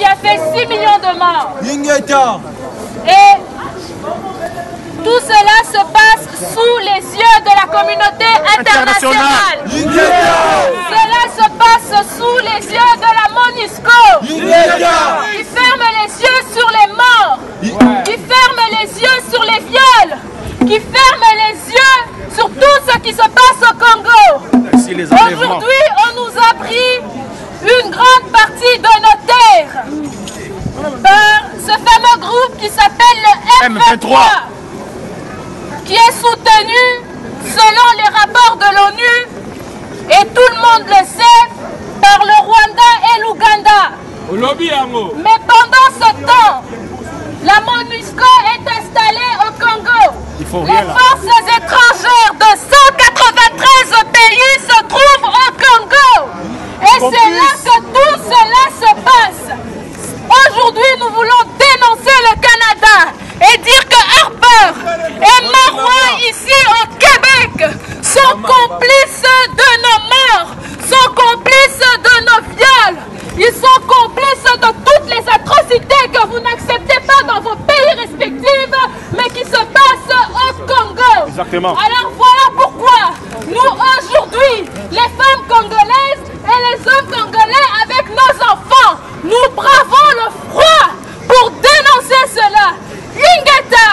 qui a fait 6 millions de morts. Ingeta. Et tout cela se passe sous les yeux de la communauté internationale. Cela se passe sous les yeux de la MONUSCO. Qui ferme les yeux sur les morts. Qui ferme les yeux sur les viols. Qui ferme les yeux sur tout ce qui se passe au Congo. Aujourd'hui, on nous a pris une grande partie de nos terres par ce fameux groupe qui s'appelle le M23, qui est soutenu, selon les rapports de l'ONU, et tout le monde le sait, par le Rwanda et l'Ouganda. Mais pendant ce temps, la MONUSCO est installée au Congo. Les forces étrangères de 193 pays se trouvent au Congo. Et c'est là que tout cela se passe. Aujourd'hui, nous voulons dénoncer le Canada et dire que Harper et Marois ici au Québec sont complices de nos morts, sont complices de nos viols. Ils sont complices de toutes les atrocités que vous n'acceptez pas dans vos pays respectifs, mais qui se passent au Congo. Exactement. Alors voilà pourquoi nous aujourd'hui, les femmes congolaises et les hommes congolais avec nos enfants, nous bravons le froid pour dénoncer cela. Ingeta!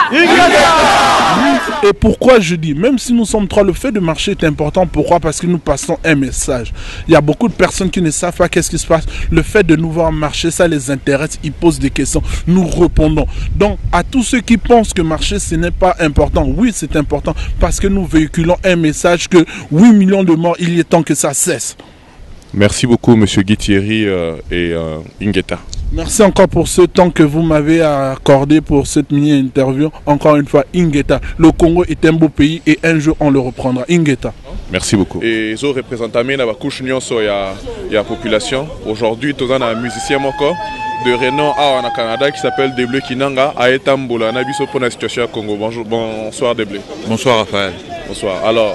Et pourquoi je dis, même si nous sommes trois, le fait de marcher est important. Pourquoi? Parce que nous passons un message. Il y a beaucoup de personnes qui ne savent pas qu'est-ce qui se passe. Le fait de nous voir marcher, ça les intéresse. Ils posent des questions. Nous répondons. Donc, à tous ceux qui pensent que marcher, ce n'est pas important. Oui, c'est important parce que nous véhiculons un message que 8 millions de morts, il est temps que ça cesse. Merci beaucoup, M. Guy Thierry et Ingeta. Merci encore pour ce temps que vous m'avez accordé pour cette mini-interview. Encore une fois, Ingeta, le Congo est un beau pays et un jour on le reprendra. Ingeta. Merci beaucoup. Et zo représentant la couche nyonso ya population. Aujourd'hui, tu as un musicien moko de renom au Canada qui s'appelle Deblé Kinanga à Etamboula. On a vu pour la situation au Congo. Bonsoir Deblé. Bonsoir Raphaël. Bonsoir. Alors,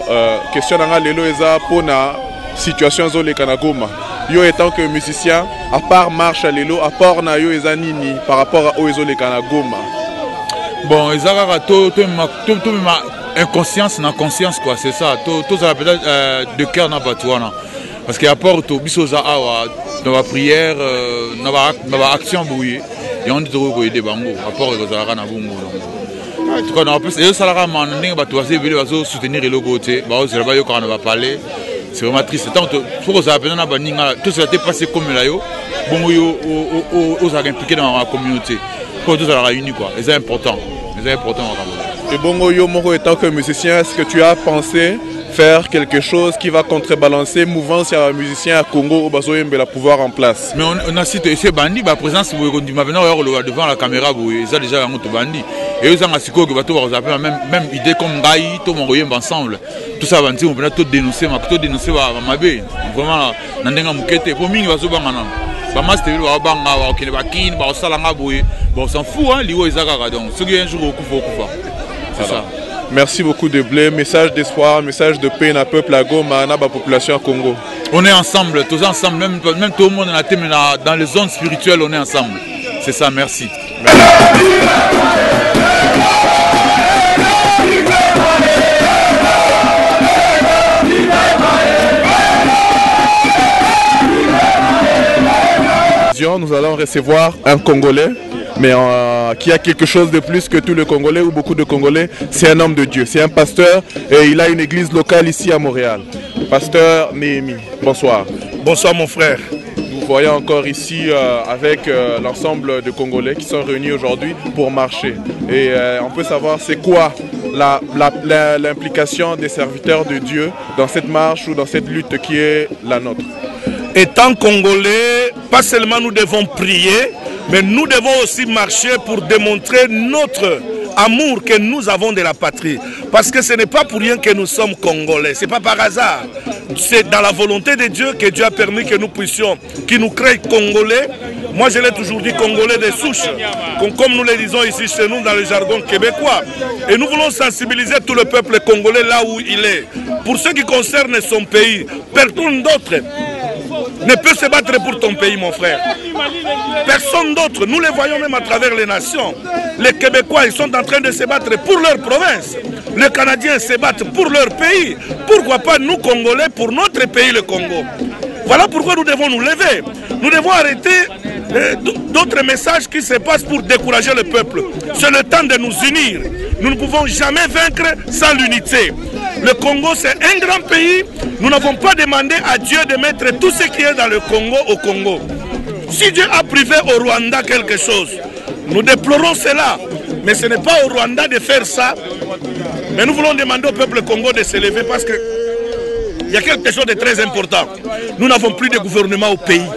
question dans lelo eza pour la situation zo le Kanagoma. Yo étant que musicien, à part marche à l'élo, à part na yo eza nini par rapport à Oezo le Kanagoma. Bon, ezaka to ma inconscience na conscience quoi, c'est ça. To ça peut-être de cœur na batuana. Parce qu'il apporte au bisoza awa dans la prière, dans la action bouillée. Et on dit que aider bango, apport ezaka na bungo. En tout cas, en plus, et ça la man ndenge batuase vile bazo soutenir le côté. Ba c'est là-bas yo quand on va parler. C'est vraiment triste. Tant que tout ça a été passé comme là, bon, ils ont impliqué dans la communauté. Pour tout ça réuni quoi. C'est important. C'est important. Et bon, yo moro étant que musicien, est-ce que tu as pensé faire quelque chose qui va contrebalancer mouvance à un musicien à Congo au besoin de la pouvoir en place? Mais on a cité ces bandits, la présence devant la caméra, ils ont déjà un autre bandit. Et ils ont assuré que bateau va même idée comme Gaï, tout mon royaume ensemble. Tout ça, on peut tout dénoncer, tout dénoncer ma bé. Vraiment, n'endenga mukete. Pour moi, va se bangana. Ba master va banga, va okine ba kin, ba salanga boye. Bon, on s'en fout hein, liwo ezaka donc. Ce qui un jour au kufa. C'est ça. Merci beaucoup de blé, message d'espoir, message de paix à peuple à Goma, à la population à Congo. On est ensemble, tous ensemble, même tout le monde dans les zones spirituelles, on est ensemble. C'est ça, merci. Nous allons recevoir un Congolais, mais qui a quelque chose de plus que tous les Congolais ou beaucoup de Congolais. C'est un homme de Dieu, c'est un pasteur et il a une église locale ici à Montréal. Pasteur Néhémie, bonsoir. Bonsoir mon frère. Nous voyons encore ici avec l'ensemble de Congolais qui sont réunis aujourd'hui pour marcher. Et on peut savoir c'est quoi l'implication des serviteurs de Dieu dans cette marche ou dans cette lutte qui est la nôtre. Étant Congolais, pas seulement nous devons prier, mais nous devons aussi marcher pour démontrer notre amour que nous avons de la patrie. Parce que ce n'est pas pour rien que nous sommes Congolais, ce n'est pas par hasard. C'est dans la volonté de Dieu que Dieu a permis que nous puissions, qu'il nous crée Congolais. Moi je l'ai toujours dit, Congolais de souche, comme nous le disons ici chez nous dans le jargon québécois. Et nous voulons sensibiliser tout le peuple congolais là où il est. Pour ce qui concerne son pays, personne d'autre ne peut se battre pour ton pays, mon frère. Personne sont d'autres. Nous les voyons même à travers les nations. Les Québécois, ils sont en train de se battre pour leur province. Les Canadiens se battent pour leur pays. Pourquoi pas nous, Congolais, pour notre pays, le Congo? Voilà pourquoi nous devons nous lever. Nous devons arrêter d'autres messages qui se passent pour décourager le peuple. C'est le temps de nous unir. Nous ne pouvons jamais vaincre sans l'unité. Le Congo, c'est un grand pays. Nous n'avons pas demandé à Dieu de mettre tout ce qui est dans le Congo au Congo. Si Dieu a privé au Rwanda quelque chose, nous déplorons cela. Mais ce n'est pas au Rwanda de faire ça. Mais nous voulons demander au peuple congo de se lever parce que il y a quelque chose de très important. Nous n'avons plus de gouvernement au pays.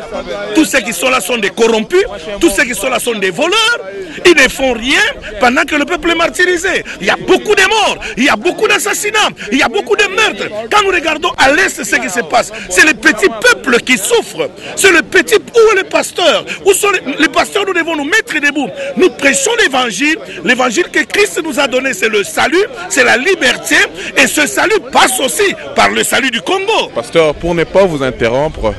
Tous ceux qui sont là sont des corrompus. Tous ceux qui sont là sont des voleurs. Ils ne font rien pendant que le peuple est martyrisé. Il y a beaucoup de morts. Il y a beaucoup d'assassinats. Il y a beaucoup de meurtres. Quand nous regardons à l'est ce qui se passe, c'est le petit peuple qui souffre. C'est le petit... Où est le pasteur? Où sont les pasteurs? Nous devons nous mettre debout. Nous prêchons l'évangile. L'évangile que Christ nous a donné, c'est le salut, c'est la liberté. Et ce salut passe aussi par le salut du Congo. Pasteur, pour ne pas vous interrompre,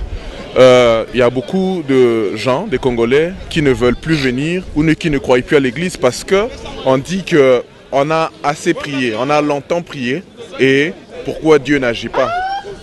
il y a beaucoup de gens, des Congolais, qui ne veulent plus venir ou qui ne croient plus à l'église parce qu'on dit qu'on a assez prié, on a longtemps prié et pourquoi Dieu n'agit pas?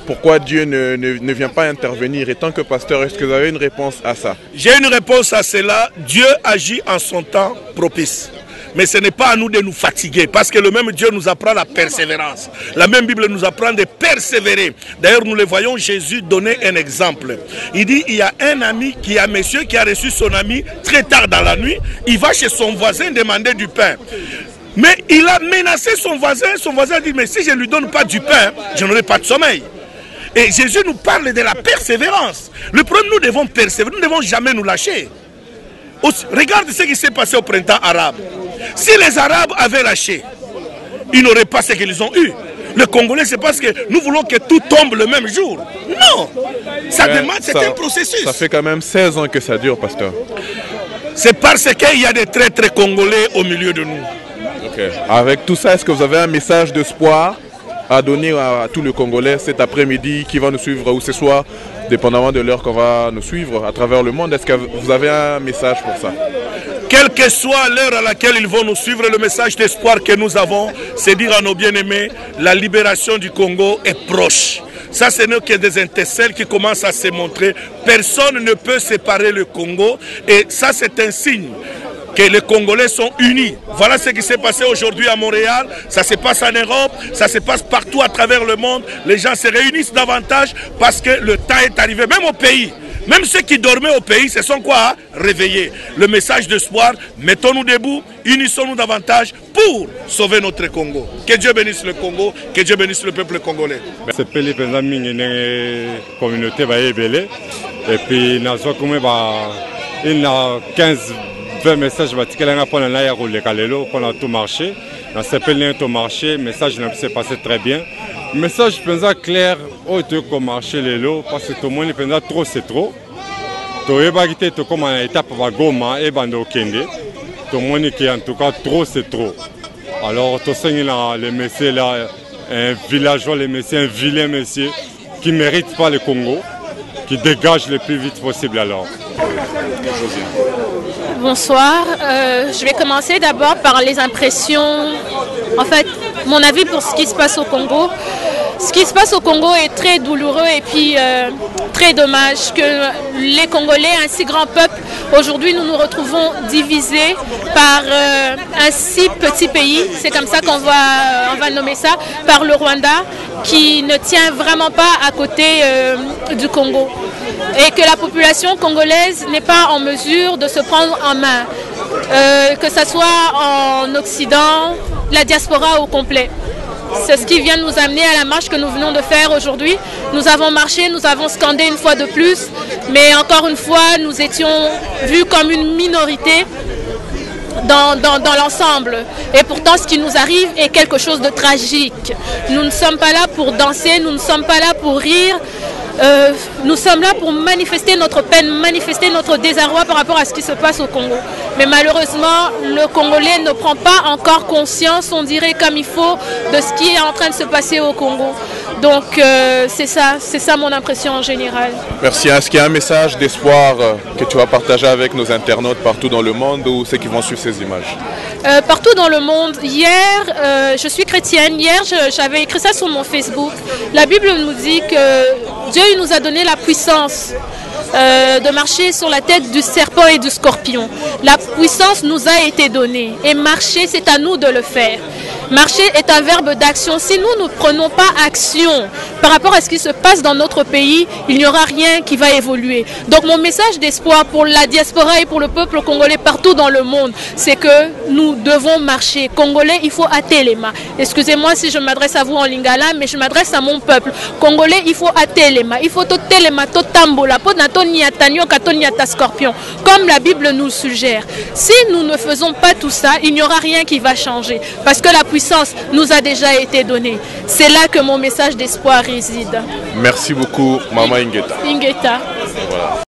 Pourquoi Dieu ne vient pas intervenir? Et tant que pasteur, est-ce que vous avez une réponse à ça? J'ai une réponse à cela. Dieu agit en son temps propice. Mais ce n'est pas à nous de nous fatiguer, parce que le même Dieu nous apprend la persévérance. La même Bible nous apprend de persévérer. D'ailleurs, nous le voyons, Jésus donner un exemple. Il dit, il y a un ami un monsieur qui a reçu son ami très tard dans la nuit. Il va chez son voisin demander du pain. Mais il a menacé son voisin. Son voisin dit, mais si je ne lui donne pas du pain, je n'aurai pas de sommeil. Et Jésus nous parle de la persévérance. Le problème, nous devons persévérer, nous ne devons jamais nous lâcher. Regarde ce qui s'est passé au printemps arabe. Si les Arabes avaient lâché, ils n'auraient pas ce qu'ils ont eu. Le Congolais, c'est parce que nous voulons que tout tombe le même jour. Non, ça demande, c'est un processus. Ça fait quand même 16 ans que ça dure, pasteur. C'est parce qu'il y a des traîtres congolais au milieu de nous. Okay. Avec tout ça, est-ce que vous avez un message d'espoir à donner à tous les Congolais cet après-midi qui va nous suivre ou ce soir, dépendamment de l'heure qu'on va nous suivre à travers le monde? Est-ce que vous avez un message pour ça? Quelle que soit l'heure à laquelle ils vont nous suivre, le message d'espoir que nous avons, c'est dire à nos bien-aimés, la libération du Congo est proche. Ça, ce n'est que des étincelles qui commencent à se montrer. Personne ne peut séparer le Congo et ça, c'est un signe que les Congolais sont unis. Voilà ce qui s'est passé aujourd'hui à Montréal, ça se passe en Europe, ça se passe partout à travers le monde. Les gens se réunissent davantage parce que le temps est arrivé, même au pays. Même ceux qui dormaient au pays se sont quoi? Réveillés. Le message d'espoir, mettons-nous debout, unissons-nous davantage pour sauver notre Congo. Que Dieu bénisse le Congo, que Dieu bénisse le peuple congolais. C'est pays pendant une communauté va ébeler et puis nous avons une 15-20 messages va pour la tout marché. Dans ce pays tout marché, message s'est passé très bien. Message pensa clair au te marché les lots parce que tout le monde pensa trop c'est trop. To ebagité to comme en étape va Goma et bando kende. Tout le monde qui en tout cas trop c'est trop. Alors tout ça les messieurs là un villageois les messieurs un vilain monsieur qui mérite pas le Congo, qui dégage le plus vite possible alors. Bonsoir, je vais commencer d'abord par les impressions, en fait mon avis pour ce qui se passe au Congo. Ce qui se passe au Congo est très douloureux et puis très dommage que les Congolais, un si grand peuple, aujourd'hui nous nous retrouvons divisés par un si petit pays, c'est comme ça qu'on va nommer ça, par le Rwanda, qui ne tient vraiment pas à côté du Congo. Et que la population congolaise n'est pas en mesure de se prendre en main, que ce soit en Occident, la diaspora au complet. C'est ce qui vient de nous amener à la marche que nous venons de faire aujourd'hui. Nous avons marché, nous avons scandé une fois de plus, mais encore une fois, nous étions vus comme une minorité dans l'ensemble. Et pourtant, ce qui nous arrive est quelque chose de tragique. Nous ne sommes pas là pour danser, nous ne sommes pas là pour rire. Nous sommes là pour manifester notre peine, manifester notre désarroi par rapport à ce qui se passe au Congo. Mais malheureusement, le Congolais ne prend pas encore conscience, on dirait comme il faut, de ce qui est en train de se passer au Congo. Donc c'est ça mon impression en général. Merci. Est-ce qu'il y a un message d'espoir que tu vas partager avec nos internautes partout dans le monde ou ceux qui vont suivre ces images? Partout dans le monde. Hier, je suis chrétienne. Hier, j'avais écrit ça sur mon Facebook. La Bible nous dit que Dieu nous a donné la puissance de marcher sur la tête du serpent et du scorpion. La puissance nous a été donnée. Et marcher, c'est à nous de le faire. Marcher est un verbe d'action. Si nous ne prenons pas action par rapport à ce qui se passe dans notre pays, il n'y aura rien qui va évoluer. Donc mon message d'espoir pour la diaspora et pour le peuple congolais partout dans le monde, c'est que nous devons marcher. Congolais, il faut hâter les mains. Excusez-moi si je m'adresse à vous en lingala, mais je m'adresse à mon peuple. Congolais, il faut hâter les mains. Il faut hâter les mains, tambola, scorpion, comme la Bible nous suggère. Si nous ne faisons pas tout ça, il n'y aura rien qui va changer. Parce que la puissance nous a déjà été donnée. C'est là que mon message d'espoir réside. Merci beaucoup, Maman Ingeta. Ingeta. Voilà.